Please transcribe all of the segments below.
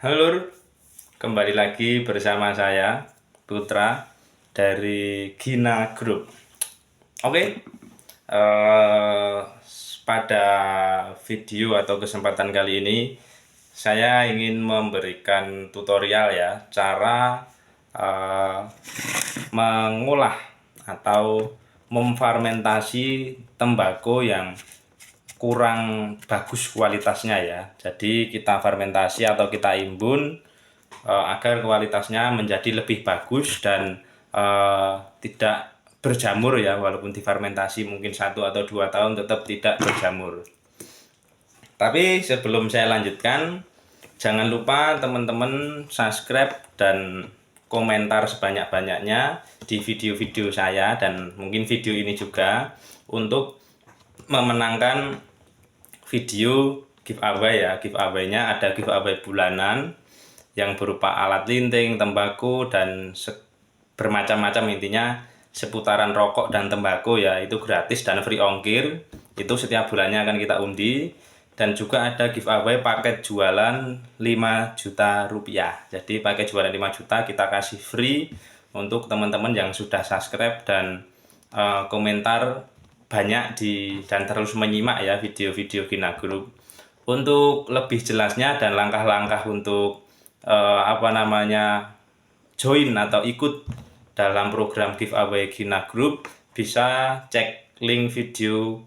Halo, kembali lagi bersama saya Putra dari Gina Group. Oke, eh, pada video atau kesempatan kali ini saya ingin memberikan tutorial ya cara eh, mengolah atau memfermentasi tembakau yang kurang bagus kualitasnya ya. Jadi kita fermentasi atau kita imbun agar kualitasnya menjadi lebih bagus dan tidak berjamur ya, walaupun difermentasi mungkin 1 atau 2 tahun tetap tidak berjamur. Tapi sebelum saya lanjutkan, jangan lupa teman-teman subscribe dan komentar sebanyak-banyaknya di video-video saya dan mungkin video ini juga untuk memenangkan video giveaway ya. Giveaway-nya ada giveaway bulanan yang berupa alat linting, tembakau dan bermacam-macam, intinya seputaran rokok dan tembakau ya, itu gratis dan free ongkir. Itu setiap bulannya akan kita undi. Dan juga ada giveaway paket jualan 5 juta rupiah. Jadi paket jualan 5 juta kita kasih free untuk teman-teman yang sudah subscribe dan komentar banyak dan terus menyimak ya video-video Gina Group. Untuk lebih jelasnya dan langkah-langkah untuk join atau ikut dalam program giveaway Gina Group, bisa cek link video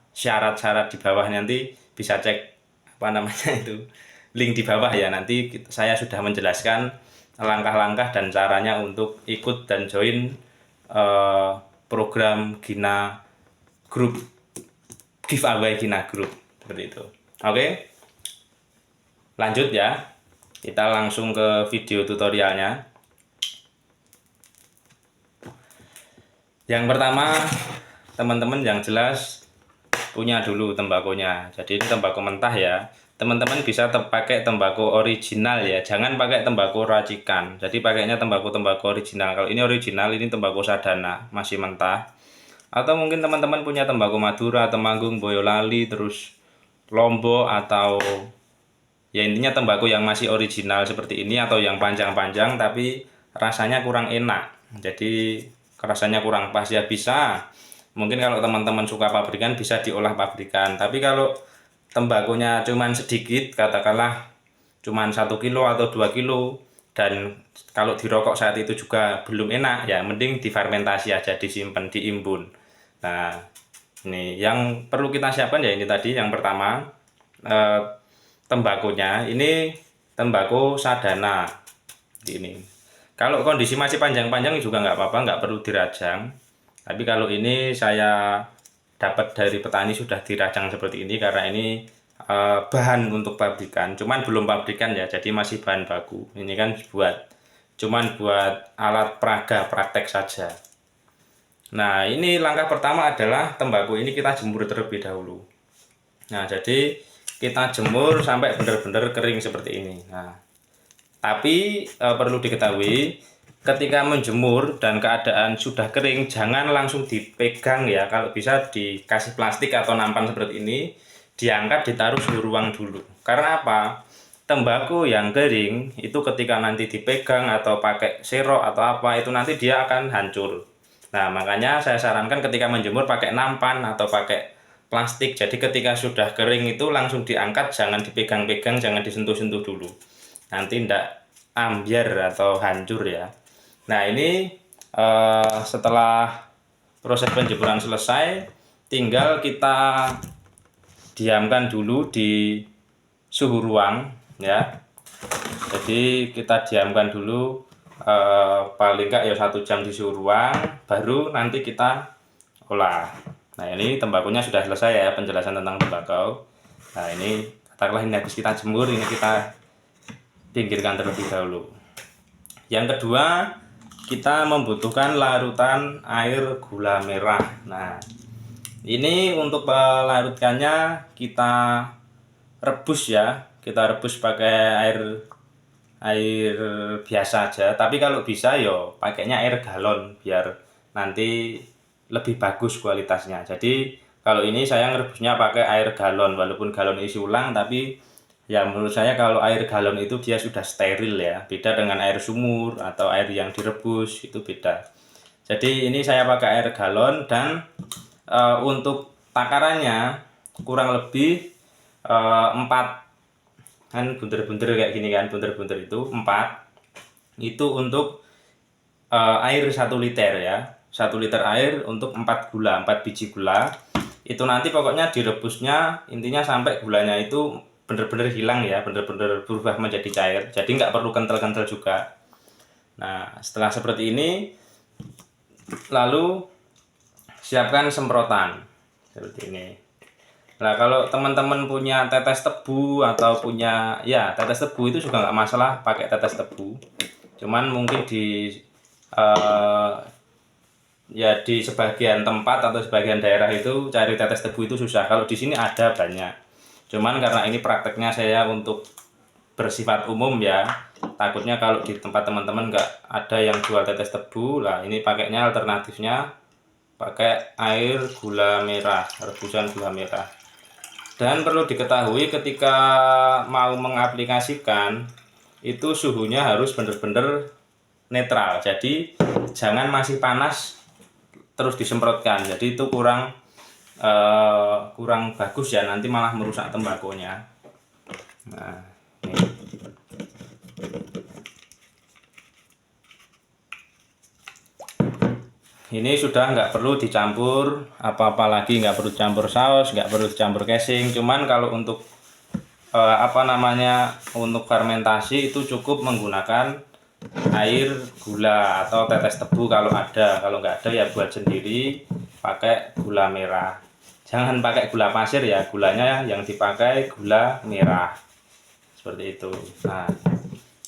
syarat-syarat di bawah. Nanti bisa cek itu link di bawah ya. Nanti saya sudah menjelaskan langkah-langkah dan caranya untuk ikut dan join program Gina Group, giveaway Gina Group, seperti itu. Oke, lanjut ya, kita langsung ke video tutorialnya. Yang pertama, teman-teman yang jelas punya dulu tembakonya. Jadi ini tembakau mentah ya. Teman-teman bisa pakai tembakau original ya, jangan pakai tembakau racikan. Jadi pakainya tembakau original. Kalau ini original, ini tembakau sadana, masih mentah. Atau mungkin teman-teman punya tembakau Madura, Temanggung, Boyolali, terus Lombok, atau ya intinya tembakau yang masih original seperti ini, atau yang panjang-panjang tapi rasanya kurang enak. Jadi rasanya kurang pas ya, bisa. Mungkin kalau teman-teman suka pabrikan bisa diolah pabrikan. Tapi kalau tembakonya cuman sedikit, katakanlah cuman 1 kilo atau 2 kilo, dan kalau dirokok saat itu juga belum enak ya, mending difermentasi aja, disimpan, diimbun. Nah, ini yang perlu kita siapkan ya, ini tadi yang pertama, tembakonya ini tembakau sadana ini. Kalau kondisi masih panjang-panjang juga nggak apa-apa, nggak perlu dirajang. Tapi kalau ini saya dapat dari petani sudah dirajang seperti ini, karena ini bahan untuk pabrikan, cuman belum pabrikan ya, jadi masih bahan baku. Ini kan cuman buat alat peraga, praktek saja. Nah, ini langkah pertama adalah tembakau ini kita jemur terlebih dahulu. Nah, jadi kita jemur sampai benar-benar kering seperti ini. Nah, tapi perlu diketahui, ketika menjemur dan keadaan sudah kering, jangan langsung dipegang ya. Kalau bisa dikasih plastik atau nampan seperti ini, diangkat, ditaruh suhu ruang dulu. Karena apa? Tembakau yang kering itu ketika nanti dipegang atau pakai serok atau apa, itu nanti dia akan hancur. Nah, makanya saya sarankan ketika menjemur pakai nampan atau pakai plastik. Jadi ketika sudah kering itu langsung diangkat, jangan dipegang-pegang, jangan disentuh-sentuh dulu. Nanti ndak ambiar atau hancur ya. Nah, ini setelah proses penjemuran selesai, tinggal kita diamkan dulu di suhu ruang ya. Jadi kita diamkan dulu paling enggak ya 1 jam di suhu ruang, baru nanti kita olah. Nah, ini tembakunya sudah selesai ya, penjelasan tentang tembakau. Nah, ini katakanlah ini habis kita jemur, ini kita pinggirkan terlebih dahulu. Yang kedua, kita membutuhkan larutan air gula merah. Nah, ini untuk melarutkannya kita rebus ya. Kita rebus pakai air biasa aja. Tapi kalau bisa yo pakainya air galon biar nanti lebih bagus kualitasnya. Jadi kalau ini saya ngerebusnya pakai air galon, walaupun galon isi ulang, tapi Ya menurut saya kalau air galon itu dia sudah steril ya, beda dengan air sumur atau air yang direbus, itu beda. Jadi ini saya pakai air galon, dan untuk takarannya kurang lebih 4, kan bunder-bunder kayak gini kan, bunder-bunder itu 4, itu untuk air 1 liter ya, 1 liter air untuk 4 gula, 4 biji gula. Itu nanti pokoknya direbusnya intinya sampai gulanya itu bener-bener hilang ya, bener-bener berubah menjadi cair, jadi nggak perlu kental-kental juga. Nah setelah seperti ini, lalu siapkan semprotan seperti ini. Nah kalau teman-teman punya tetes tebu atau punya, ya tetes tebu itu juga nggak masalah pakai tetes tebu, cuman mungkin eh, di sebagian tempat atau sebagian daerah itu cari tetes tebu itu susah. Kalau di sini ada banyak, cuman karena ini prakteknya saya untuk bersifat umum ya, takutnya kalau di tempat teman-teman nggak ada yang jual tetes tebu lah, ini pakainya alternatifnya pakai air gula merah, rebusan gula merah. Dan perlu diketahui ketika mau mengaplikasikan itu suhunya harus benar-benar netral, jadi jangan masih panas terus disemprotkan, jadi itu kurang bagus ya, nanti malah merusak tembakonya. Nah ini sudah nggak perlu dicampur apa-apa lagi, nggak perlu campur saus, nggak perlu dicampur casing. Cuman kalau untuk untuk fermentasi itu cukup menggunakan air gula atau tetes tebu kalau ada. Kalau nggak ada ya buat sendiri pakai gula merah. Jangan pakai gula pasir ya, gulanya yang dipakai gula merah seperti itu. Nah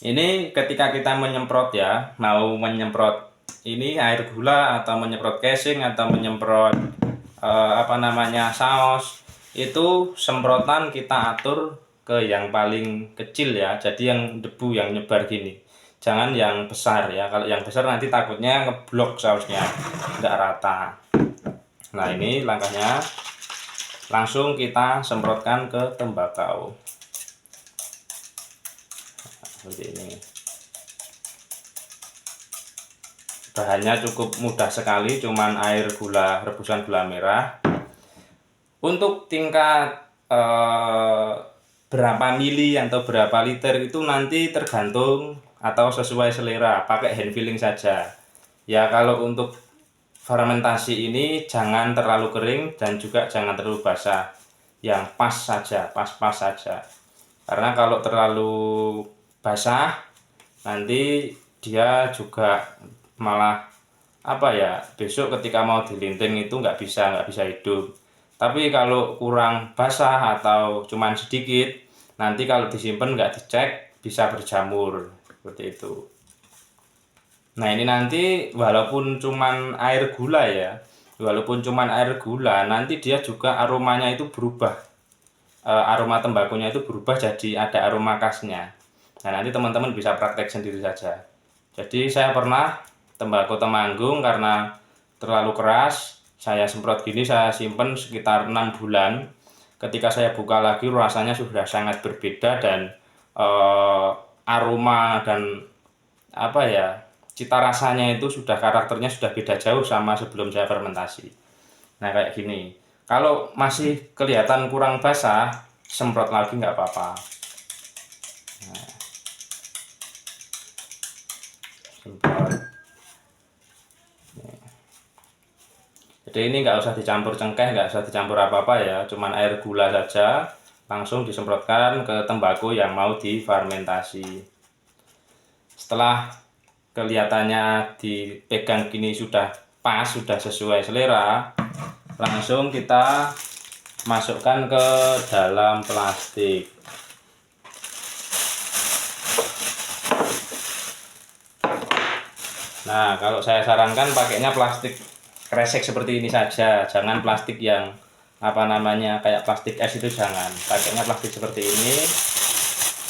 ini ketika kita menyemprot ya, mau menyemprot ini air gula atau menyemprot casing atau menyemprot saus, itu semprotan kita atur ke yang paling kecil ya, jadi yang debu yang nyebar gini, jangan yang besar ya. Kalau yang besar nanti takutnya ngeblok sausnya, nggak rata. Nah ini langkahnya, langsung kita semprotkan ke tembakau seperti ini. Bahannya cukup mudah sekali, cuman air gula, rebusan gula merah. Untuk tingkat berapa mili atau berapa liter itu nanti tergantung atau sesuai selera, pakai hand filling saja ya. Kalau untuk fermentasi ini jangan terlalu kering dan juga jangan terlalu basah, yang pas saja, pas-pas saja, karena kalau terlalu basah nanti dia juga malah besok ketika mau dilinting itu nggak bisa hidup. Tapi kalau kurang basah atau cuman sedikit, nanti kalau disimpan nggak dicek bisa berjamur seperti itu. Nah ini nanti walaupun cuman air gula ya, nanti dia juga aromanya itu berubah, aroma tembakunya itu berubah jadi ada aroma khasnya. Nah nanti teman-teman bisa praktek sendiri saja. Jadi saya pernah tembakau Temanggung karena terlalu keras, saya semprot gini, saya simpen sekitar 6 bulan. Ketika saya buka lagi rasanya sudah sangat berbeda, dan aroma dan cita rasanya itu sudah, karakternya sudah beda jauh sama sebelum saya fermentasi. Nah kayak gini, kalau masih kelihatan kurang basah, semprot lagi nggak apa-apa. Nah, semprot. Jadi ini nggak usah dicampur cengkeh, nggak usah dicampur apa-apa ya, cuman air gula saja, langsung disemprotkan ke tembakau yang mau difermentasi. Setelah kelihatannya dipegang gini sudah pas, sudah sesuai selera, langsung kita masukkan ke dalam plastik. Nah kalau saya sarankan pakainya plastik kresek seperti ini saja, jangan plastik yang kayak plastik es, itu jangan. Pakainya plastik seperti ini,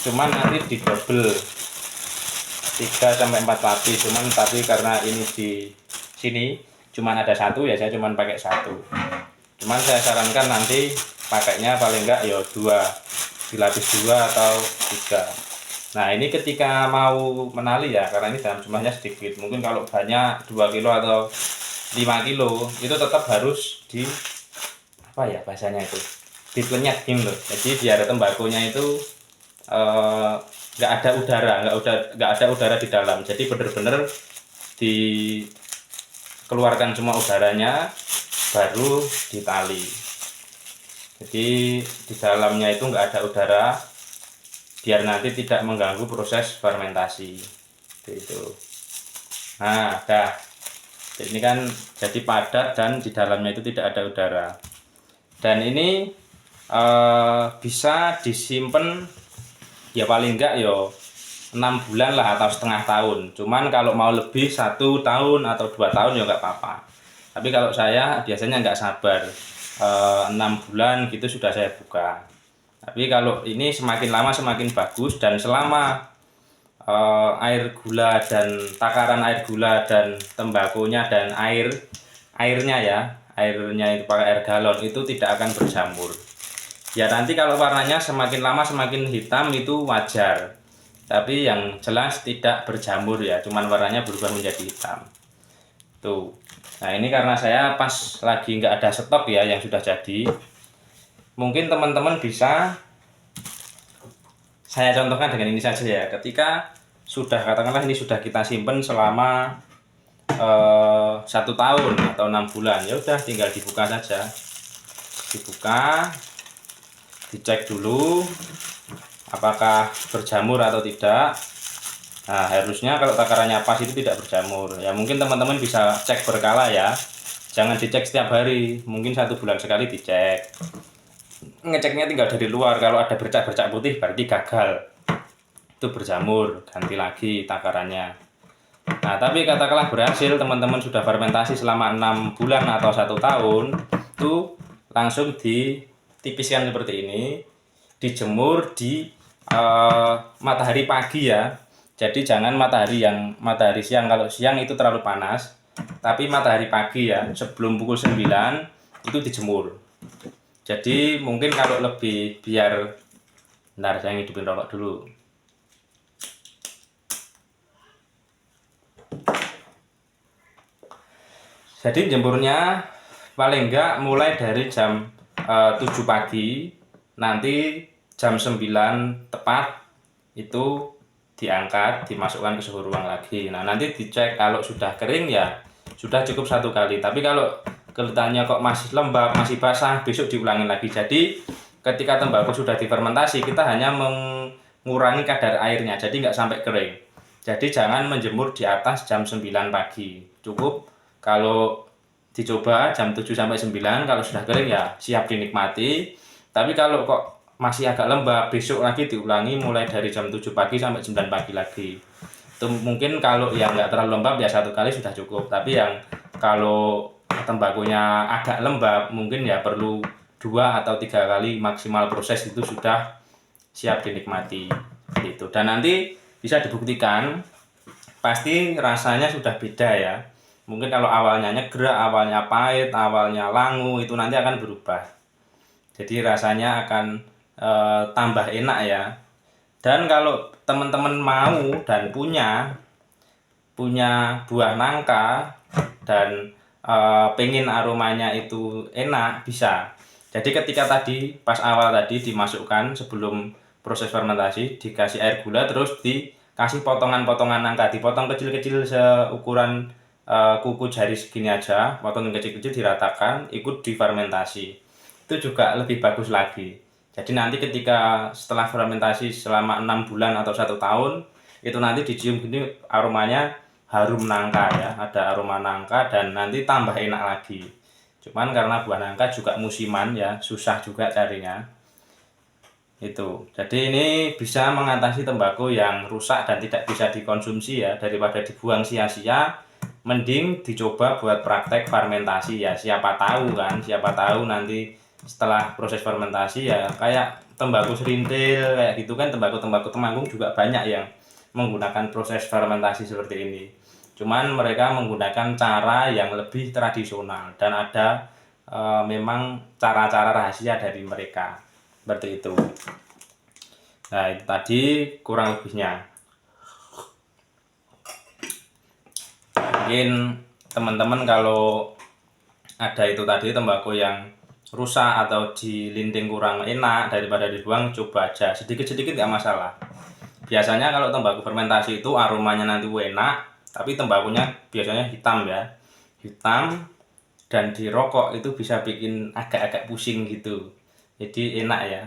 cuman nanti didobel 3-4 lapis, tapi karena ini di sini cuman ada satu ya, saya cuman pakai satu. Cuman saya sarankan nanti pakainya paling enggak ya 2 dilapis 2 atau 3. Nah ini ketika mau menali ya, karena ini dalam jumlahnya sedikit, mungkin kalau banyak 2 kilo atau 5 kilo itu tetap harus di apa ya bahasanya itu, diplenyet gini loh. Jadi biar tembakonya itu nggak ada udara, nggak ada udara di dalam. Jadi bener-bener dikeluarkan semua udaranya baru ditali. Jadi di dalamnya itu nggak ada udara biar nanti tidak mengganggu proses fermentasi itu. Nah dah, ini kan jadi padat dan di dalamnya itu tidak ada udara. Dan ini bisa disimpan ya paling enggak yo 6 bulan lah atau setengah tahun. Cuman kalau mau lebih 1 tahun atau 2 tahun ya nggak apa-apa. Tapi kalau saya biasanya nggak sabar, 6 bulan gitu sudah saya buka. Tapi kalau ini semakin lama semakin bagus, dan selama air gula dan takaran air gula dan tembakonya dan airnya itu pakai air galon itu tidak akan berjamur. Ya nanti kalau warnanya semakin lama semakin hitam itu wajar, tapi yang jelas tidak berjamur ya, cuman warnanya berubah menjadi hitam tuh. Nah ini karena saya pas lagi nggak ada stok ya yang sudah jadi, mungkin teman-teman bisa saya contohkan dengan ini saja ya. Ketika sudah katakanlah ini sudah kita simpen selama 1 tahun atau 6 bulan, ya udah tinggal dibuka saja, dibuka, dicek dulu apakah berjamur atau tidak. Nah harusnya kalau takarannya pas itu tidak berjamur ya. Mungkin teman-teman bisa cek berkala ya, jangan dicek setiap hari, mungkin 1 bulan sekali dicek. Ngeceknya tinggal dari luar, kalau ada bercak-bercak putih berarti gagal, itu berjamur, ganti lagi takarannya. Nah tapi katakanlah berhasil, teman-teman sudah fermentasi selama 6 bulan atau 1 tahun, itu langsung ditipiskan seperti ini, dijemur di matahari pagi ya. Jadi jangan matahari siang, kalau siang itu terlalu panas. Tapi matahari pagi ya, sebelum pukul 9 itu dijemur. Jadi mungkin kalau lebih biar, bentar saya ngidupin rokok dulu. Jadi jemurnya paling enggak mulai dari jam 7 pagi, nanti jam 9 tepat itu diangkat, dimasukkan ke suhu ruang lagi. Nah nanti dicek, kalau sudah kering ya sudah cukup 1 kali. Tapi kalau kelihatannya kok masih lembab, masih basah, besok diulangi lagi. Jadi ketika tembakau sudah difermentasi, kita hanya mengurangi kadar airnya, jadi nggak sampai kering. Jadi jangan menjemur di atas jam 9 pagi. Cukup kalau dicoba jam 7 sampai 9, kalau sudah kering ya siap dinikmati. Tapi kalau kok masih agak lembab, besok lagi diulangi mulai dari jam 7 pagi sampai 9 pagi lagi. Itu mungkin kalau yang nggak terlalu lembab ya 1 kali sudah cukup. Tapi yang kalau tembakunya agak lembab mungkin ya perlu 2 atau 3 kali maksimal proses, itu sudah siap dinikmati gitu. Dan nanti bisa dibuktikan pasti rasanya sudah beda ya. Mungkin kalau awalnya nyegrak, awalnya pahit, awalnya langu, itu nanti akan berubah. Jadi rasanya akan tambah enak ya. Dan kalau teman-teman mau dan punya buah nangka dan pengen aromanya itu enak, bisa. Jadi ketika tadi pas awal tadi dimasukkan sebelum proses fermentasi, dikasih air gula, terus dikasih potongan-potongan nangka, dipotong kecil-kecil seukuran kuku jari segini aja, potong kecil-kecil, diratakan, ikut difermentasi. Itu juga lebih bagus lagi. Jadi nanti ketika setelah fermentasi selama 6 bulan atau 1 tahun, itu nanti dicium gini aromanya harum nangka ya, ada aroma nangka, dan nanti tambah enak lagi. Cuman karena buah nangka juga musiman ya, susah juga carinya. Itu. Jadi ini bisa mengatasi tembakau yang rusak dan tidak bisa dikonsumsi ya, daripada dibuang sia-sia. Mending dicoba buat praktek fermentasi ya, siapa tahu nanti setelah proses fermentasi ya kayak tembakau serintil kayak gitu kan, tembakau temanggung juga banyak yang menggunakan proses fermentasi seperti ini. Cuman mereka menggunakan cara yang lebih tradisional dan ada memang cara-cara rahasia dari mereka seperti itu. Nah, itu tadi kurang lebihnya. Mungkin teman-teman kalau ada itu tadi tembakau yang rusak atau dilinting kurang enak daripada dibuang, coba aja sedikit-sedikit nggak masalah. Biasanya kalau tembakau fermentasi itu aromanya nanti enak, tapi tembakunya biasanya hitam ya, hitam, dan di rokok itu bisa bikin agak-agak pusing gitu, jadi enak ya.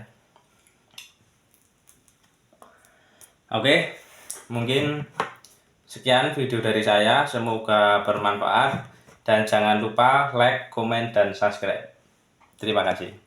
Oke, mungkin sekian video dari saya, semoga bermanfaat dan jangan lupa like, komen, dan subscribe. Terima kasih.